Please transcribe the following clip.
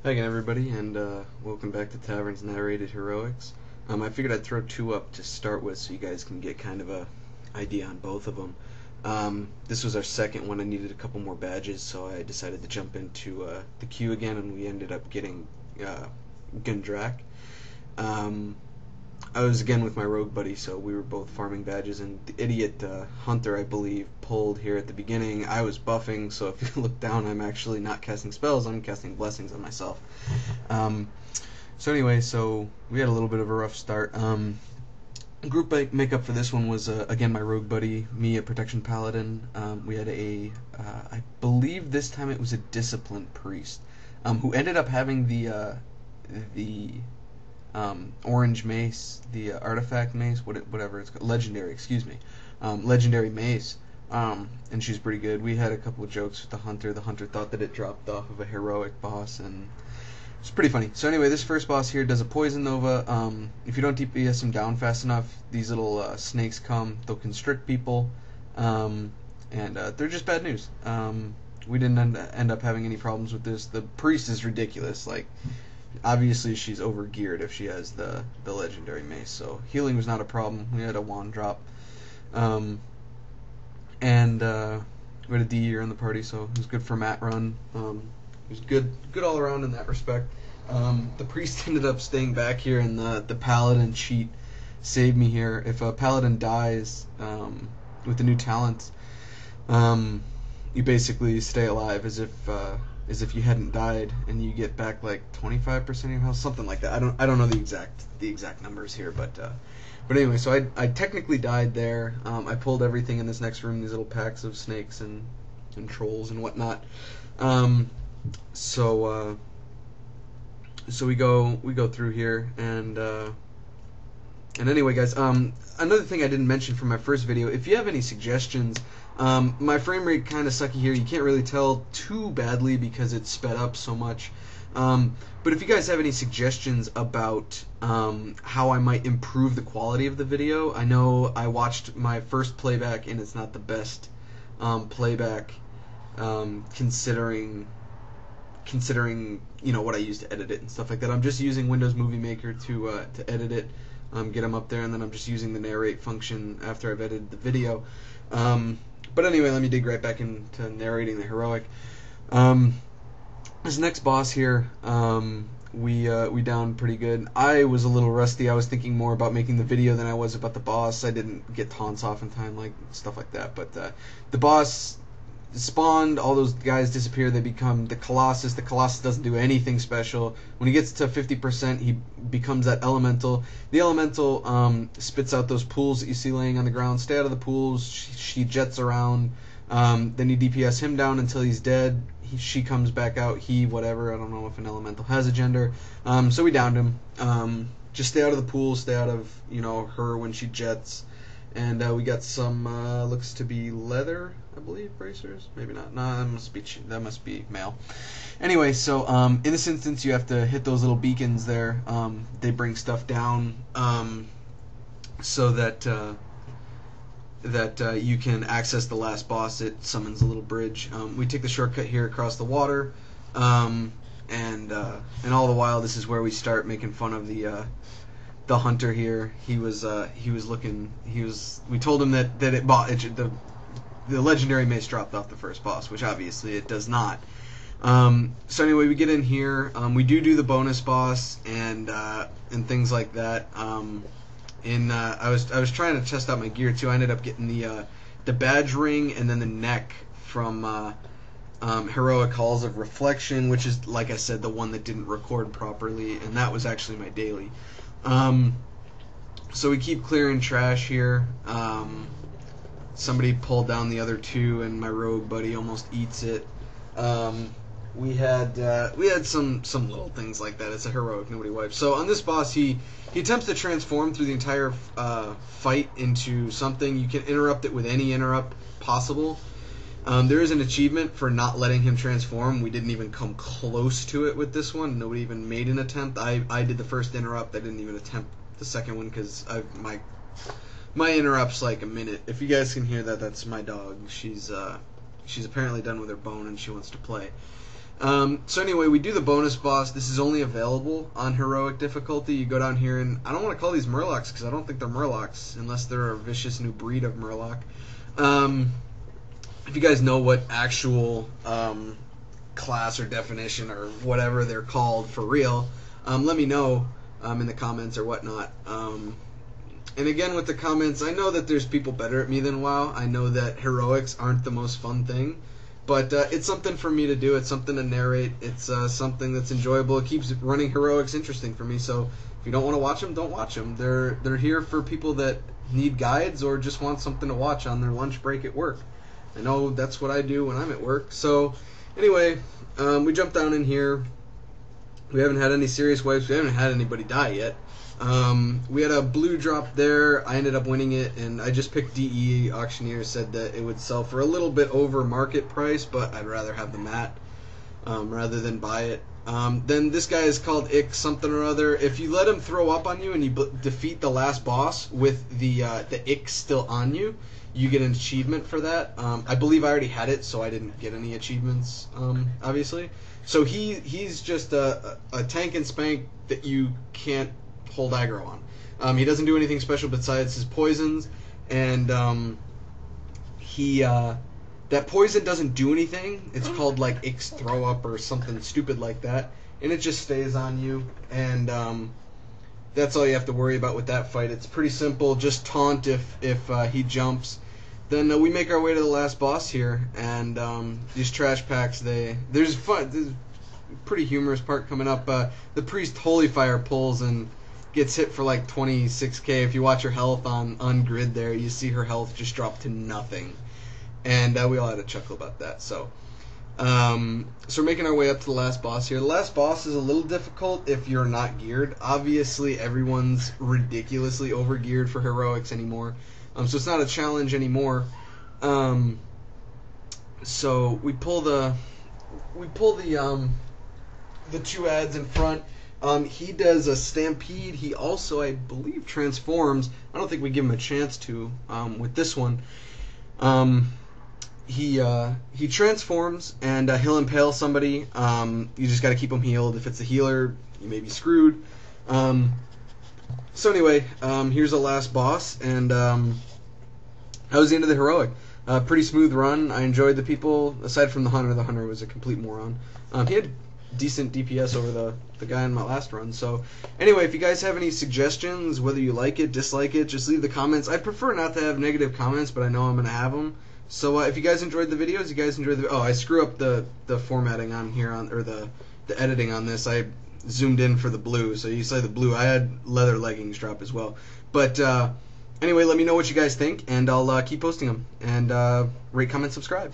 Hi again, everybody, and welcome back to Tavern's Narrated Heroics. I figured I'd throw two up to start with so you guys can get kind of a idea on both of them. This was our second one. I needed a couple more badges, so I decided to jump into the queue again, and we ended up getting Gundrak. I was again with my rogue buddy, so we were both farming badges, and the idiot hunter, I believe, pulled here at the beginning. I was buffing, so if you look down, I'm actually not casting spells, I'm casting blessings on myself. So anyway, so we had a little bit of a rough start. Group makeup for this one was, again, my rogue buddy, me, a protection paladin. We had I believe this time it was a disciplined priest, who ended up having the orange mace, the artifact mace, whatever it's called, legendary, excuse me, legendary mace, and she's pretty good. We had a couple of jokes with the hunter. The hunter thought that it dropped off of a heroic boss, and it's pretty funny. So anyway, this first boss here does a poison nova. If you don't DPS him down fast enough, these little snakes come. They'll constrict people, and they're just bad news. We didn't end up having any problems with this. The priest is ridiculous. Like, obviously she's overgeared if she has the legendary mace, so healing was not a problem. We had a wand drop, and we had a D-Ear in the party, so it was good for mat run. It was good all around in that respect. The priest ended up staying back here, and the paladin cheat saved me here. If a paladin dies with the new talent, you basically stay alive as if you hadn't died, and you get back like 25% of your health, something like that. I don't know the exact numbers here, but anyway, so I technically died there. I pulled everything in this next room, these little packs of snakes and trolls and whatnot. So we go through here, and anyway, guys, another thing I didn't mention from my first video, if you have any suggestions, my frame rate kind of sucky here. You can't really tell too badly because it's sped up so much. But if you guys have any suggestions about how I might improve the quality of the video, I know I watched my first playback and it's not the best playback, considering what I use to edit it and stuff like that. I'm just using Windows Movie Maker to edit it, get them up there, and then I'm just using the narrate function after I've edited the video. But anyway, let me dig right back into narrating the heroic. This next boss here, we downed pretty good. I was a little rusty. I was thinking more about making the video than I was about the boss. I didn't get taunts off in time, like stuff like that. But the boss spawned, all those guys disappear, they become the Colossus. The Colossus doesn't do anything special. When he gets to 50%, he becomes that elemental. The elemental spits out those pools that you see laying on the ground. Stay out of the pools. She jets around. Then you DPS him down until he's dead. She comes back out. He, whatever, I don't know if an elemental has a gender. So we downed him. Just stay out of the pool, stay out of, her when she jets. And we got some, looks to be leather, I believe, bracers. Maybe not. No, that must be male. Anyway, so in this instance, you have to hit those little beacons there. They bring stuff down, so that you can access the last boss. It summons a little bridge. We take the shortcut here across the water, and all the while, this is where we start making fun of the hunter here. He was looking. We told him that the legendary mace dropped off the first boss, which obviously it does not. So anyway, we get in here. We do the bonus boss and things like that. I was trying to test out my gear too. I ended up getting the badge ring and then the neck from Heroic Halls of Reflection, which is, like I said, the one that didn't record properly, and that was actually my daily. So we keep clearing trash here. Somebody pulled down the other two, and my rogue buddy almost eats it. We had some little things like that. It's a heroic, nobody wipes. So on this boss, he attempts to transform through the entire fight into something. You can interrupt it with any interrupt possible. There is an achievement for not letting him transform. We didn't even come close to it with this one. Nobody even made an attempt. I did the first interrupt. I didn't even attempt the second one because my interrupt's like a minute. If you guys can hear that, that's my dog. She's apparently done with her bone and she wants to play. So anyway, we do the bonus boss. This is only available on heroic difficulty. You go down here, and I don't want to call these Murlocs because I don't think they're Murlocs unless they're a vicious new breed of Murloc. If you guys know what actual class or definition or whatever they're called for real, let me know in the comments or whatnot. And again, with the comments, I know that there's people better at me than WoW. I know that heroics aren't the most fun thing. But it's something for me to do. It's something to narrate. It's something that's enjoyable. It keeps running heroics interesting for me. So if you don't want to watch them, don't watch them. They're here for people that need guides or just want something to watch on their lunch break at work. I know that's what I do when I'm at work. So anyway, we jumped down in here. We haven't had any serious wipes. We haven't had anybody die yet. We had a blue drop there. I ended up winning it, and I just picked DE. Auctioneer said that it would sell for a little bit over market price, but I'd rather have the mat rather than buy it. Then this guy is called Ick something or other. If you let him throw up on you and you defeat the last boss with the Ick still on you, you get an achievement for that. I believe I already had it, so I didn't get any achievements, obviously. So he's just a tank and spank that you can't hold aggro on. He doesn't do anything special besides his poisons, and that poison doesn't do anything. It's called like Ix throw up or something stupid like that, and it just stays on you, and that's all you have to worry about with that fight. It's pretty simple. Just taunt if he jumps. Then we make our way to the last boss here, and these trash packs. There's a pretty humorous part coming up. The priest Holy Fire pulls and gets hit for like 26k. If you watch her health on grid there, you see her health just drop to nothing. And we all had a chuckle about that. So we're making our way up to the last boss here. The last boss is a little difficult if you're not geared. Obviously, everyone's ridiculously over-geared for heroics anymore. So it's not a challenge anymore. So we pull the two ads in front. He does a stampede. He also, I believe, transforms. I don't think we give him a chance to with this one. He transforms and he'll impale somebody. You just got to keep him healed. If it's a healer, you may be screwed. So anyway, here's the last boss, and that was the end of the heroic. Pretty smooth run. I enjoyed the people. Aside from the hunter. The hunter was a complete moron. He had decent DPS over the guy in my last run. So anyway, if you guys have any suggestions, whether you like it, dislike it, just leave the comments. I prefer not to have negative comments, but I know I'm going to have them. So if you guys enjoyed the videos, you guys enjoyed the... Oh, I screw up the formatting on here, or the editing on this. I zoomed in for the blue, so you saw the blue. I had leather leggings drop as well. But anyway, let me know what you guys think, and I'll keep posting them. And rate, comment, subscribe.